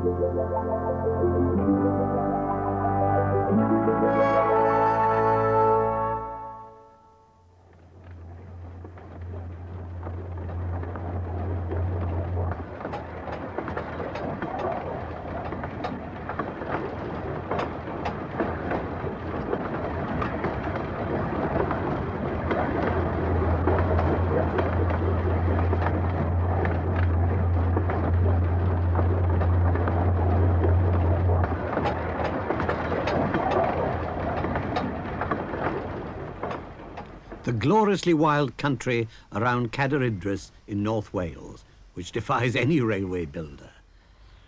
The gloriously wild country around Cadair Idris in North Wales, which defies any railway builder.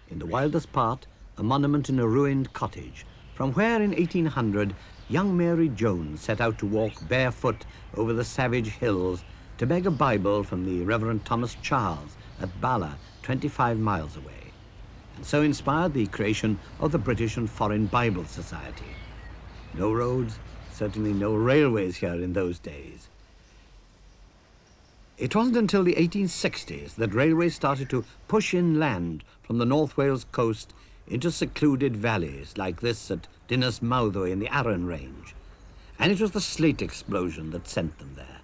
In the wildest part, a monument in a ruined cottage, from where in 1800 young Mary Jones set out to walk barefoot over the savage hills to beg a Bible from the Reverend Thomas Charles at Bala, 25 miles away, and so inspired the creation of the British and Foreign Bible Society. No roads, certainly no railways here in those days. It wasn't until the 1860s that railways started to push inland from the North Wales coast into secluded valleys like this at Dinas Mawddwy in the Arran Range. And it was the slate explosion that sent them there.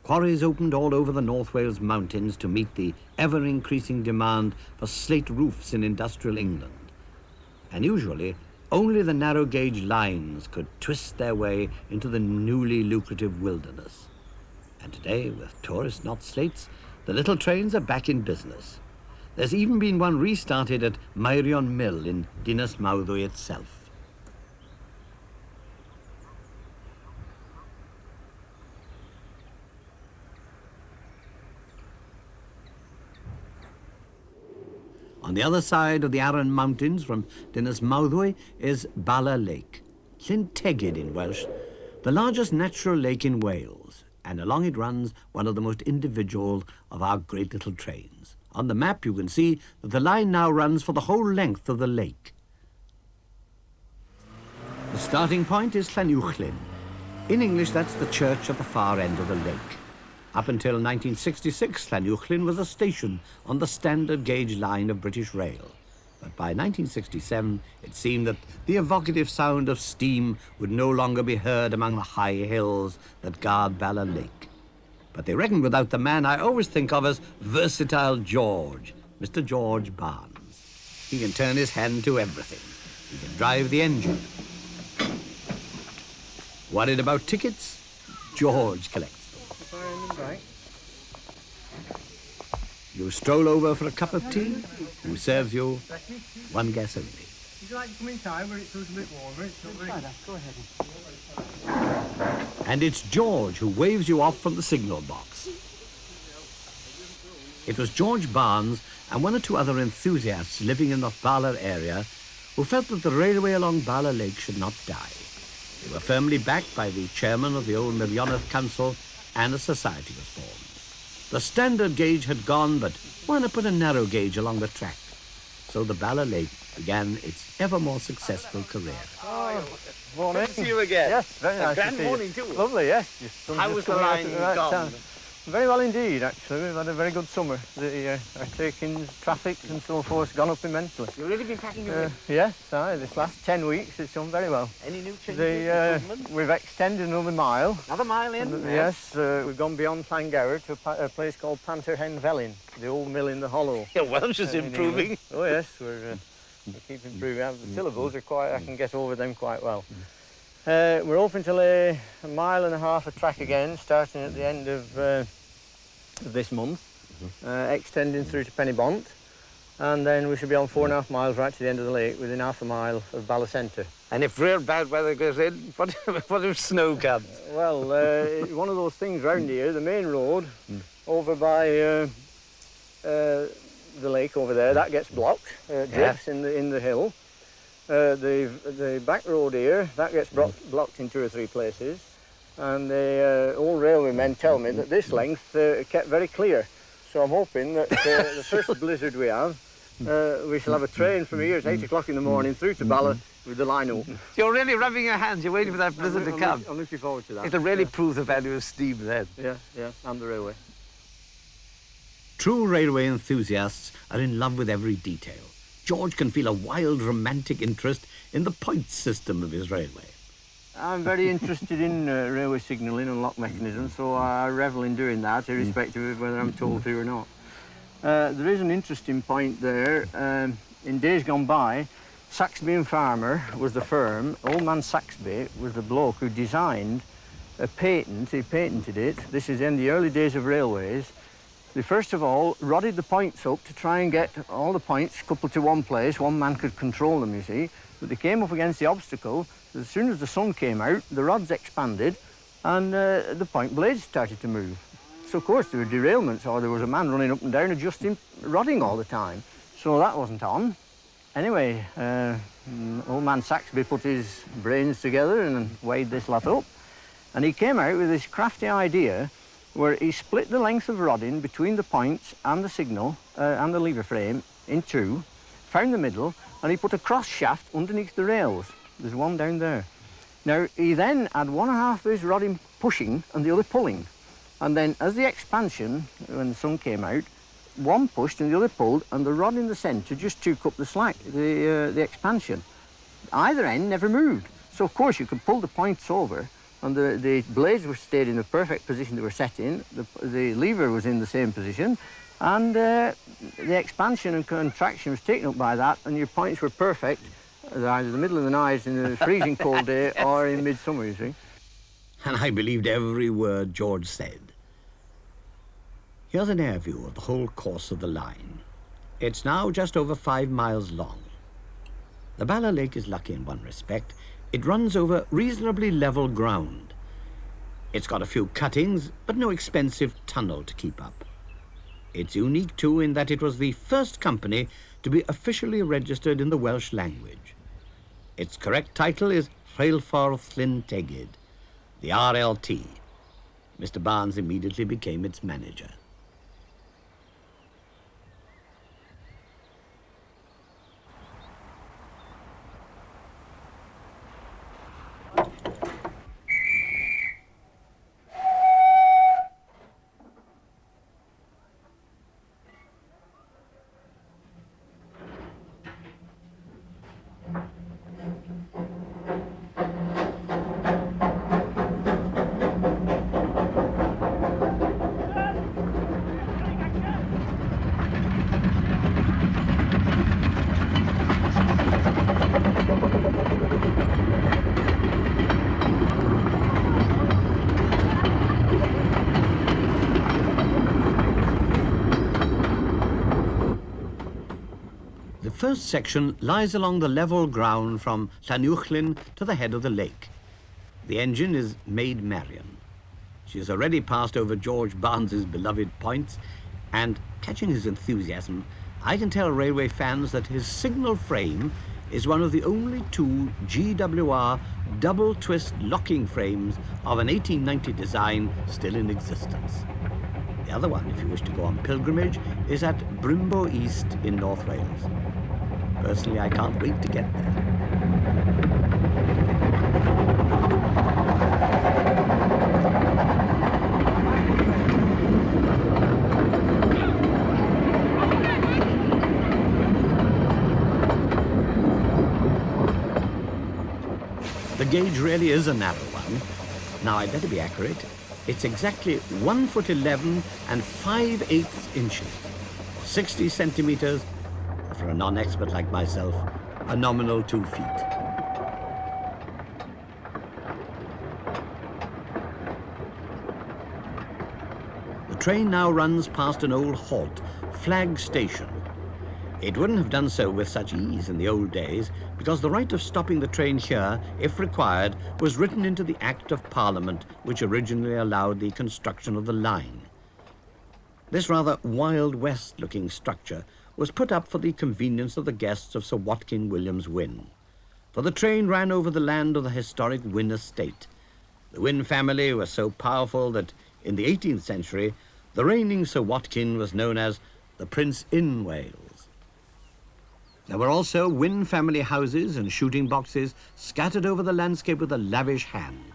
Quarries opened all over the North Wales mountains to meet the ever-increasing demand for slate roofs in industrial England. And usually, only the narrow gauge lines could twist their way into the newly lucrative wilderness. And today, with tourists not slates, the little trains are back in business. There's even been one restarted at Meirion Mill in Dinas Mawddwy itself. On the other side of the Arran Mountains from Dinas Mawddwy is Bala Lake, Llyn Tegid in Welsh, the largest natural lake in Wales, and along it runs one of the most individual of our great little trains. On the map you can see that the line now runs for the whole length of the lake. The starting point is Llanuwchlyn. In English that's the church at the far end of the lake. Up until 1966, Llanuwchlyn was a station on the standard gauge line of British Rail. But by 1967, it seemed that the evocative sound of steam would no longer be heard among the high hills that guard Bala Lake. But they reckoned without the man I always think of as Versatile George, Mr. George Barnes. He can turn his hand to everything. He can drive the engine. Worried about tickets? George collects. You stroll over for a cup of tea, who serves you? One guess only. Would you like to come inside where it's a bit warmer? Go ahead. And it's George who waves you off from the signal box. It was George Barnes and one or two other enthusiasts living in the Bala area who felt that the railway along Bala Lake should not die. They were firmly backed by the chairman of the old Meirioneth Council, and a society was formed. The standard gauge had gone, but why not put a narrow gauge along the track? So the Bala Lake began its ever more successful career. Oh, morning. Good to see you again. Yes, very nice. Grand morning too. Lovely, yes. How was the line gone? Very well indeed, actually. We've had a very good summer. The our takings, traffic and so forth has gone up immensely. You've really been packing your way? Yes, this last 10 weeks it's done very well. Any new changes? We've extended another mile. Another mile in? Yes, we've gone beyond Llangowr to a place called Panter Hen Felin, the old mill in the hollow. Your Welsh is improving. Oh yes, we keep improving. The syllables are quite, I can get over them quite well. We're hoping to lay a mile and a half of track again, starting at the end of this month, extending through to Pennybont, and then we should be on 4.5 miles right to the end of the lake, within half a mile of Bala Centre. And if real bad weather goes in, what if snow comes? Well, one of those things round here, the main road over by the lake over there, that gets blocked, drifts in the hill. The back road here, that gets blocked in 2 or 3 places. And the old railwaymen tell me that this length kept very clear. So I'm hoping that the first blizzard we have, we shall have a train from here at 8 o'clock in the morning through to Bala with the line open. You're really rubbing your hands. You're waiting for that blizzard to come. I'm looking forward to that. It'll really prove the value of steam then. Yeah, and the railway. True railway enthusiasts are in love with every detail. George can feel a wild romantic interest in the point system of his railway. I'm very interested in railway signalling and lock mechanisms, so I revel in doing that, irrespective of whether I'm told to or not. There is an interesting point there. In days gone by, Saxby and Farmer was the firm. Old man Saxby was the bloke who designed a patent. He patented it. This is in the early days of railways. They first of all rodded the points up to try and get all the points coupled to one place. One man could control them, you see. But they came up against the obstacle. As soon as the sun came out, the rods expanded and the point blades started to move. So, of course, there were derailments, or there was a man running up and down adjusting rodding all the time. So that wasn't on. Anyway, old man Saxby put his brains together and weighed this lot up. And he came out with this crafty idea where he split the length of rodding between the points and the signal and the lever frame in two, found the middle, and he put a cross shaft underneath the rails. There's one down there. Now, he then had one half of his rodding pushing and the other pulling. And then as the expansion, when the sun came out, one pushed and the other pulled, and the rod in the centre just took up the slack, the expansion. Either end never moved. So, of course, you could pull the points over, and the blades were stayed in the perfect position they were set in. The lever was in the same position, and the expansion and contraction was taken up by that, and your points were perfect, either the middle of the night in a freezing cold day or in midsummer, you see. And I believed every word George said. Here's an air view of the whole course of the line. It's now just over 5 miles long. The Bala Lake is lucky in one respect. It runs over reasonably level ground. It's got a few cuttings, but no expensive tunnel to keep up. It's unique, too, in that it was the first company to be officially registered in the Welsh language. Its correct title is Rheilffordd Llyn Tegid, the RLT. Mr. Barnes immediately became its manager. The first section lies along the level ground from Llanuwchlyn to the head of the lake. The engine is Maid Marian. She has already passed over George Barnes's beloved points, and catching his enthusiasm, I can tell railway fans that his signal frame is one of the only 2 GWR double twist locking frames of an 1890 design still in existence. The other one, if you wish to go on pilgrimage, is at Brimbo East in North Wales. Personally, I can't wait to get there. The gauge really is a narrow one. Now, I'd better be accurate. It's exactly 1 foot 11 and 5/8 inches, 60 centimeters, for a non-expert like myself, a nominal 2 feet. The train now runs past an old halt, Flag Station. It wouldn't have done so with such ease in the old days, because the right of stopping the train here, if required, was written into the Act of Parliament, which originally allowed the construction of the line. This rather Wild West-looking structure was put up for the convenience of the guests of Sir Watkin Williams Wynn. For the train ran over the land of the historic Wynn estate. The Wynn family was so powerful that in the 18th century, the reigning Sir Watkin was known as the Prince in Wales. There were also Wynn family houses and shooting boxes scattered over the landscape with a lavish hand,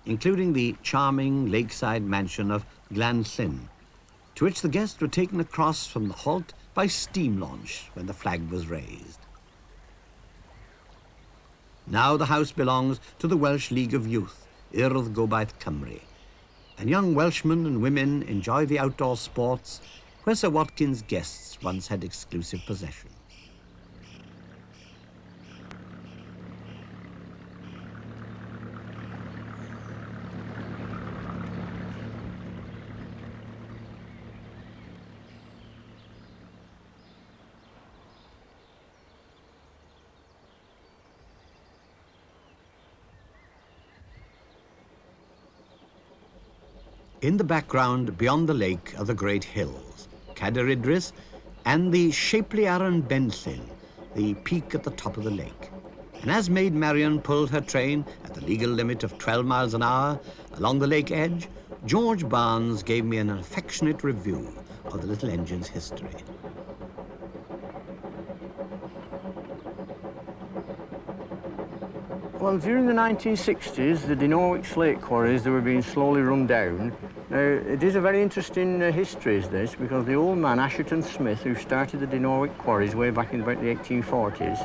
including the charming lakeside mansion of Glan Llyn, to which the guests were taken across from the halt by steam launch when the flag was raised. Now the house belongs to the Welsh League of Youth, Urdd Gobaith Cymru, and young Welshmen and women enjoy the outdoor sports where Sir Watkin's guests once had exclusive possession. In the background, beyond the lake, are the great hills, Cadair Idris, and the shapely Arran Benllyn, the peak at the top of the lake. And as Maid Marian pulled her train at the legal limit of 12 miles an hour along the lake edge, George Barnes gave me an affectionate review of the little engine's history. Well, during the 1960s, the Dinorwic slate quarries, they were being slowly run down. Now, it is a very interesting history, is this, because the old man, Asherton Smith, who started the Dinorwic quarries way back in about the 1840s,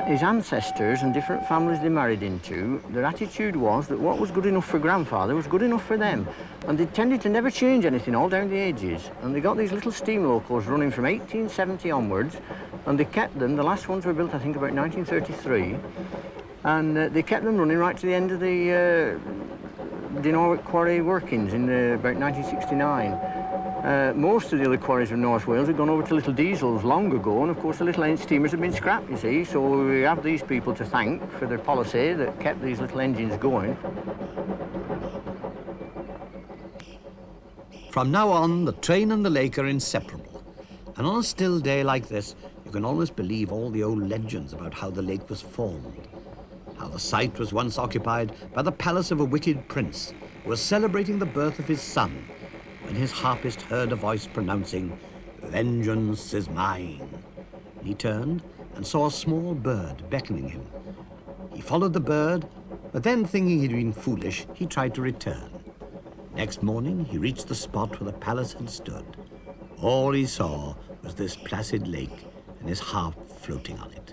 his ancestors and different families they married into, their attitude was that what was good enough for grandfather was good enough for them. And they tended to never change anything all down the ages. And they got these little steam locos running from 1870 onwards, and they kept them. The last ones were built, I think, about 1933. And they kept them running right to the end of the Dinorwic quarry workings in about 1969. Most of the other quarries of North Wales had gone over to little diesels long ago, and of course the little end steamers have been scrapped, you see, so we have these people to thank for their policy that kept these little engines going. From now on, the train and the lake are inseparable. And on a still day like this, you can almost believe all the old legends about how the lake was formed. How the site was once occupied by the palace of a wicked prince who was celebrating the birth of his son when his harpist heard a voice pronouncing, "Vengeance is mine." He turned and saw a small bird beckoning him. He followed the bird, but then thinking he'd been foolish, he tried to return. Next morning, he reached the spot where the palace had stood. All he saw was this placid lake and his harp floating on it.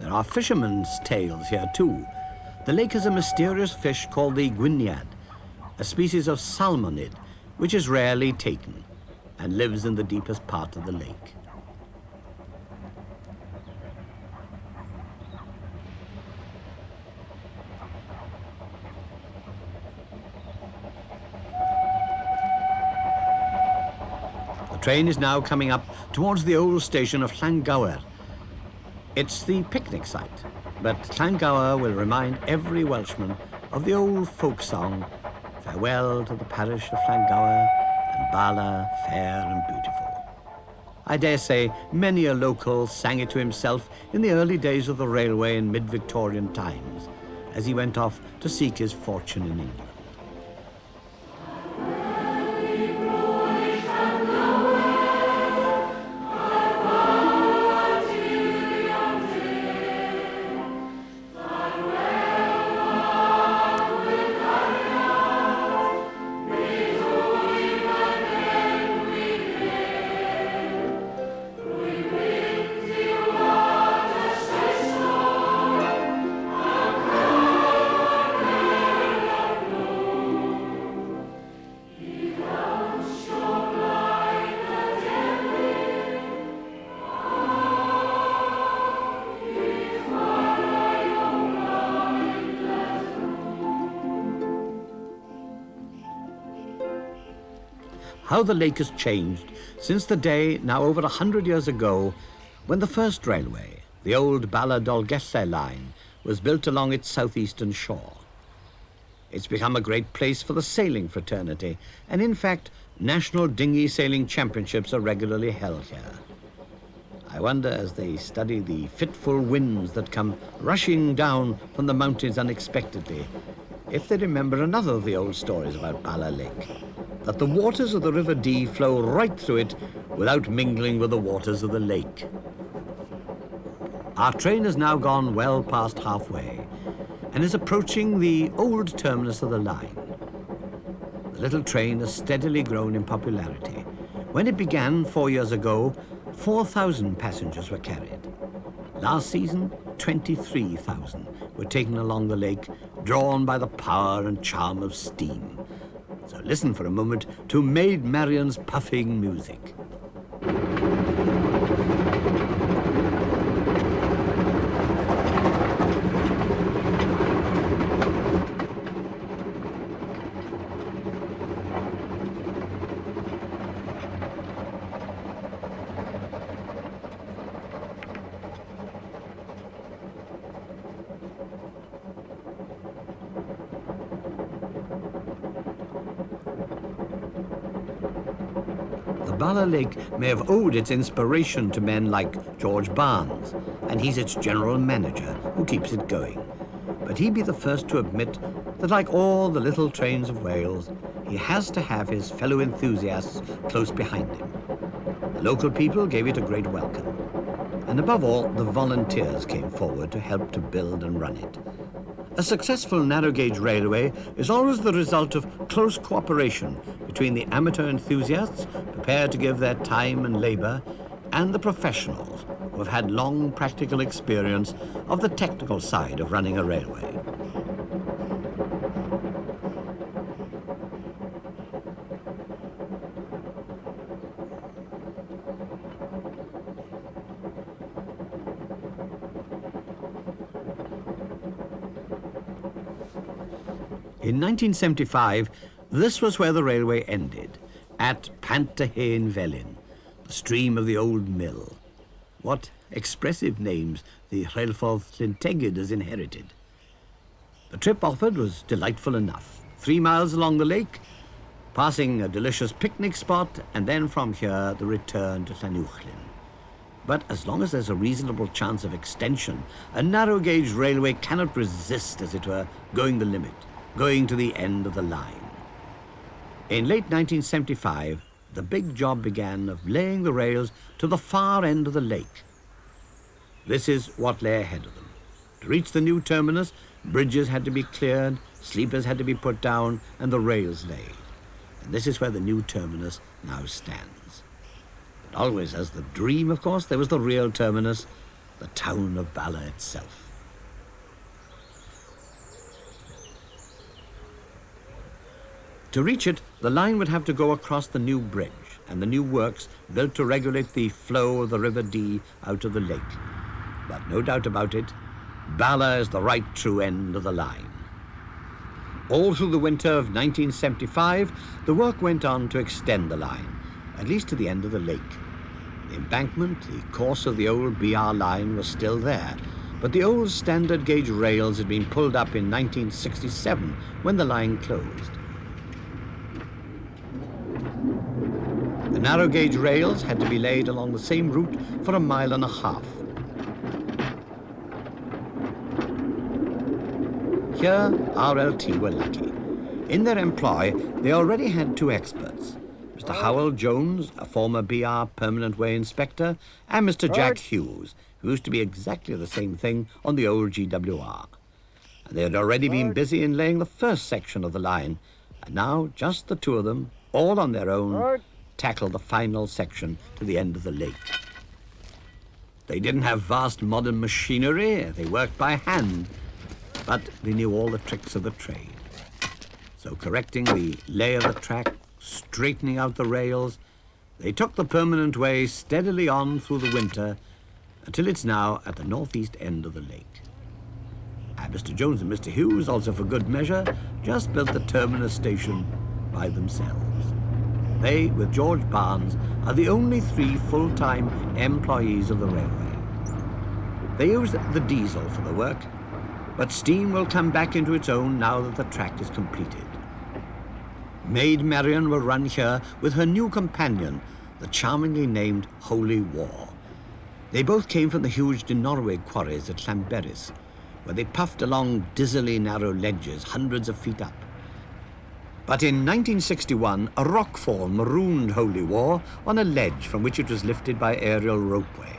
There are fishermen's tales here too. The lake has a mysterious fish called the gwyniad, a species of salmonid, which is rarely taken and lives in the deepest part of the lake. The train is now coming up towards the old station of Llangower. It's the picnic site, but Llangower will remind every Welshman of the old folk song, "Farewell to the parish of Llangower and Bala, fair and beautiful." I dare say many a local sang it to himself in the early days of the railway in mid-Victorian times, as he went off to seek his fortune in England. How the lake has changed since the day, now over 100 years ago, when the first railway, the old Bala Dolgellau line, was built along its southeastern shore. It's become a great place for the sailing fraternity, and in fact, national dinghy sailing championships are regularly held here. I wonder, as they study the fitful winds that come rushing down from the mountains unexpectedly, if they remember another of the old stories about Bala Lake, that the waters of the River Dee flow right through it without mingling with the waters of the lake. Our train has now gone well past halfway and is approaching the old terminus of the line. the little train has steadily grown in popularity. When it began 4 years ago, 4,000 passengers were carried. Last season, 23,000 were taken along the lake, drawn by the power and charm of steam. So listen for a moment to Maid Marian's puffing music. The Bala Lake may have owed its inspiration to men like George Barnes, and he's its general manager who keeps it going. But he'd be the first to admit that, like all the little trains of Wales, he has to have his fellow enthusiasts close behind him. The local people gave it a great welcome. And above all, the volunteers came forward to help to build and run it. A successful narrow gauge railway is always the result of close cooperation between the amateur enthusiasts prepared to give their time and labor and the professionals who have had long practical experience of the technical side of running a railway. In 1975, this was where the railway ended, at Pantahain Velin, the stream of the old mill. What expressive names the Rheilffordd Llyntegid has inherited. The trip offered was delightful enough. 3 miles along the lake, passing a delicious picnic spot, and then from here, the return to Llanuwchlyn. But as long as there's a reasonable chance of extension, a narrow gauge railway cannot resist, as it were, going the limit, going to the end of the line. In late 1975, the big job began of laying the rails to the far end of the lake. This is what lay ahead of them. To reach the new terminus, bridges had to be cleared, sleepers had to be put down, and the rails laid. And this is where the new terminus now stands. But always as the dream, of course, there was the real terminus, the town of Bala itself. To reach it, the line would have to go across the new bridge and the new works built to regulate the flow of the River Dee out of the lake. But no doubt about it, Bala is the right true end of the line. All through the winter of 1975, the work went on to extend the line, at least to the end of the lake. The embankment, the course of the old BR line was still there, but the old standard gauge rails had been pulled up in 1967 when the line closed. The narrow gauge rails had to be laid along the same route for 1.5 miles. Here, RLT were lucky. In their employ, they already had 2 experts, Mr. Howell Jones, a former BR Permanent Way inspector, and Mr. Jack Hughes, who used to be exactly the same thing on the old GWR. And they had already been busy in laying the first section of the line, and now just the 2 of them, all on their own, tackle the final section to the end of the lake. They didn't have vast modern machinery, they worked by hand, but they knew all the tricks of the trade. So correcting the lay of the track, straightening out the rails, they took the permanent way steadily on through the winter until it's now at the northeast end of the lake. And Mr. Jones and Mr. Hughes, also for good measure, just built the terminus station by themselves. They, with George Barnes, are the only 3 full-time employees of the railway. They use the diesel for the work, but steam will come back into its own now that the track is completed. Maid Marian will run here with her new companion, the charmingly named Holy War. They both came from the huge Dinorwig quarries at Llanberis, where they puffed along dizzily narrow ledges hundreds of feet up. But in 1961, a rockfall marooned Holy War on a ledge from which it was lifted by aerial ropeway.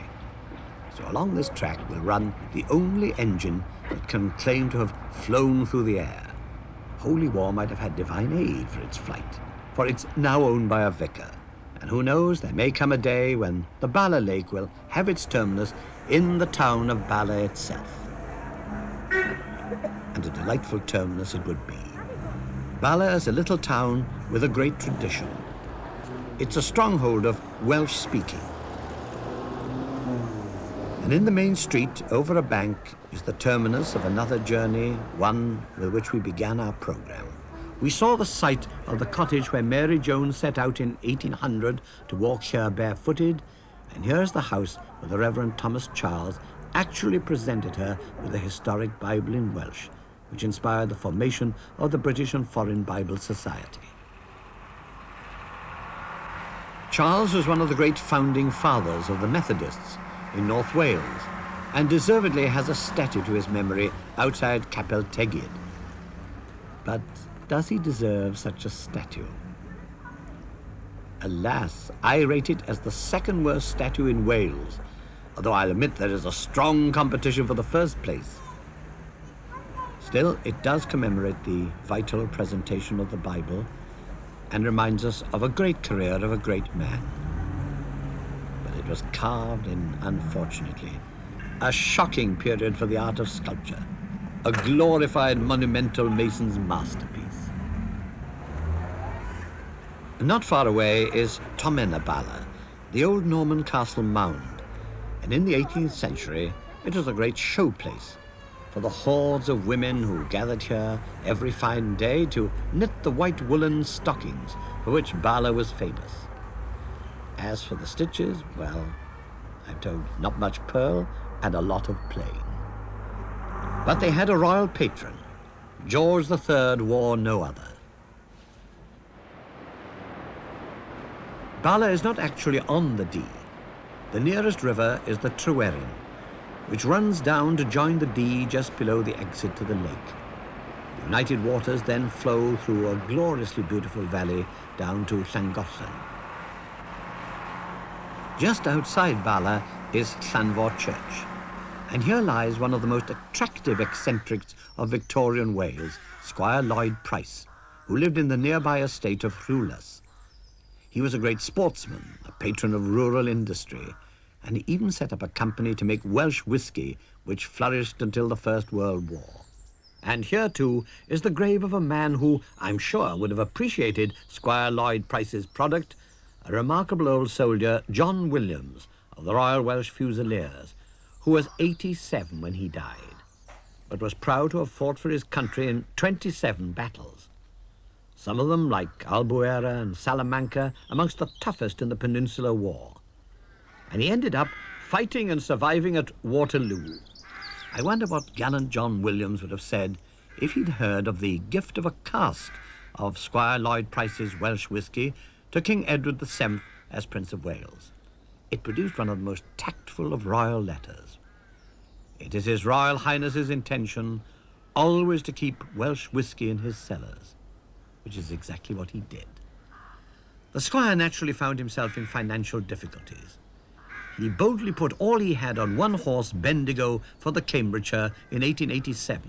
So along this track will run the only engine that can claim to have flown through the air, Holy War might have had divine aid for its flight, for it's now owned by a vicar. And who knows, there may come a day when the Bala Lake will have its terminus in the town of Bala itself. And a delightful terminus it would be. Bala is a little town with a great tradition. It's a stronghold of Welsh speaking. And in the main street, over a bank, is the terminus of another journey, one with which we began our program. We saw the site of the cottage where Mary Jones set out in 1800 to walk here barefooted, and here's the house where the Reverend Thomas Charles actually presented her with a historic Bible in Welsh, which inspired the formation of the British and Foreign Bible Society. Charles was one of the great founding fathers of the Methodists in North Wales, and deservedly has a statue to his memory outside Capel Tegid. But does he deserve such a statue? Alas, I rate it as the second worst statue in Wales, although I'll admit there is a strong competition for the first place. Still, it does commemorate the vital presentation of the Bible and reminds us of a great career of a great man. But it was carved in, unfortunately, a shocking period for the art of sculpture, a glorified monumental mason's masterpiece. Not far away is Tomenna Bala, the old Norman castle mound, and in the 18th century it was a great showplace for the hordes of women who gathered here every fine day to knit the white woolen stockings for which Bala was famous. As for the stitches, well, I'm told not much pearl and a lot of plain. But they had a royal patron. George III wore no other. Bala is not actually on the Dee. The nearest river is the Tryweryn, which runs down to join the Dee just below the exit to the lake. The united waters then flow through a gloriously beautiful valley down to Llangollen. Just outside Bala is Llanfor Church, and here lies one of the most attractive eccentrics of Victorian Wales, Squire Lloyd Price, who lived in the nearby estate of Rhywlas. He was a great sportsman, a patron of rural industry, and he even set up a company to make Welsh whisky, which flourished until the First World War. And here, too, is the grave of a man who, I'm sure, would have appreciated Squire Lloyd Price's product, a remarkable old soldier, John Williams, of the Royal Welsh Fusiliers, who was 87 when he died, but was proud to have fought for his country in 27 battles. Some of them, like Albuera and Salamanca, amongst the toughest in the Peninsular War. And he ended up fighting and surviving at Waterloo. I wonder what gallant John Williams would have said if he'd heard of the gift of a cask of Squire Lloyd Price's Welsh whisky to King Edward VII as Prince of Wales. It produced one of the most tactful of royal letters. It is His Royal Highness's intention always to keep Welsh whisky in his cellars, which is exactly what he did. The squire naturally found himself in financial difficulties. He boldly put all he had on one horse, Bendigo, for the Cambridgeshire in 1887.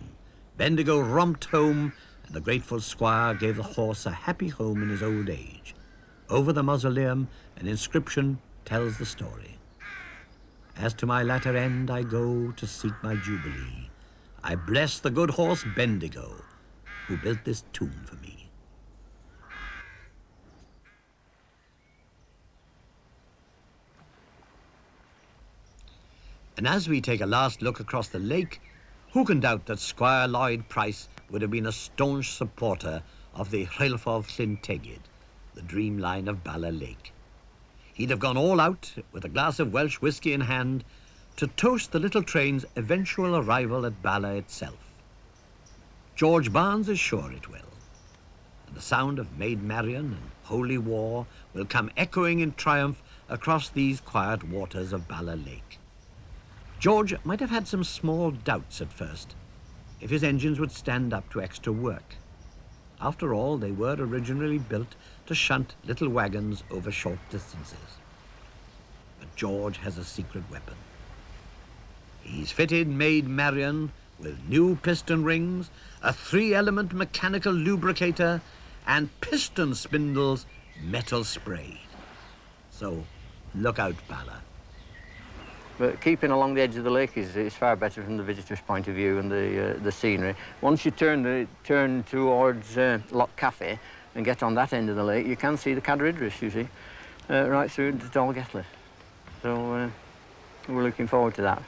Bendigo romped home, and the grateful squire gave the horse a happy home in his old age. Over the mausoleum, an inscription tells the story. As to my latter end I go to seek my jubilee. I bless the good horse Bendigo, who built this tomb for me. And as we take a last look across the lake, who can doubt that Squire Lloyd Price would have been a staunch supporter of the Rheilffordd Llyn Tegid, the dream line of Bala Lake. He'd have gone all out, with a glass of Welsh whisky in hand, to toast the little train's eventual arrival at Bala itself. George Barnes is sure it will. And the sound of Maid Marian and Holy War will come echoing in triumph across these quiet waters of Bala Lake. George might have had some small doubts at first if his engines would stand up to extra work. After all, they were originally built to shunt little wagons over short distances. But George has a secret weapon. He's fitted Maid Marian with new piston rings, a 3-element mechanical lubricator, and piston spindles metal sprayed. So look out, Bala. But keeping along the edge of the lake is far better from the visitor's point of view and the scenery. Once you turn towards Loch Cafe and get on that end of the lake, you can see the Cadair Idris, you see, right through to Dalgetly. So we're looking forward to that.